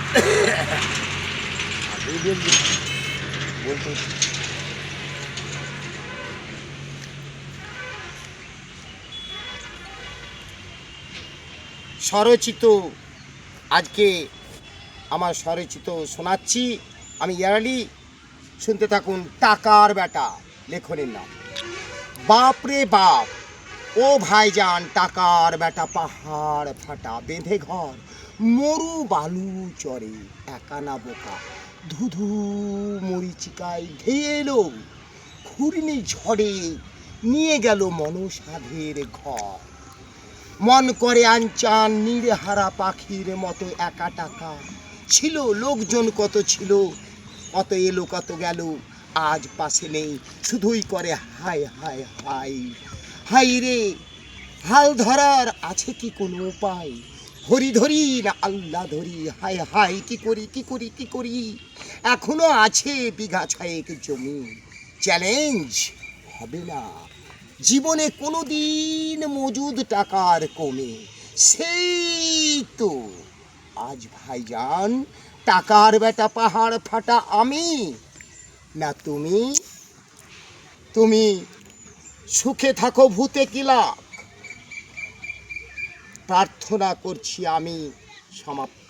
স্বরচিত আজকে আমার স্বরচিত শোনাচ্ছি আমি ইয়ারালি। শুনতে থাকুন। টাকার বেটা লেখনের নাম। বাপ রে বাপ, ও ভাইজান টাকার বেটা পাহাড় ফাটা বেঁধে ঘর, মরু বালু চরে একানা বোকা, ধুধু মরিচিকায় ধেয়ে এলো, ঘূর্ণি ঝড়ে নিয়ে গেল মনসাধের ঘর। মন করে আনচান নির্হারা পাখির মতো একা টাকা ছিল, লোকজন কত ছিল, কত এলো কত গেল, আজ পাশে নেই, শুধুই করে হায় হায় হায়। হাই রে, হাল ধরার আছে কি কোনো উপায়? হরি ধরি না আল্লাহ ধরি, হায় হায় কি করি কি করি কি করি? এখনো আছে বিঘা ছয়েক জমি, চ্যালেঞ্জ হবে না জীবনে কোনো দিন মজুদ টাকার কমে। সেই তো আজ ভাইজান টাকার বেটা পাহাড় ফাটা আমি না তুমি। তুমি সুখে থাকো ভূতে কিলা, প্রার্থনা করছি আমি। সমাপ্ত।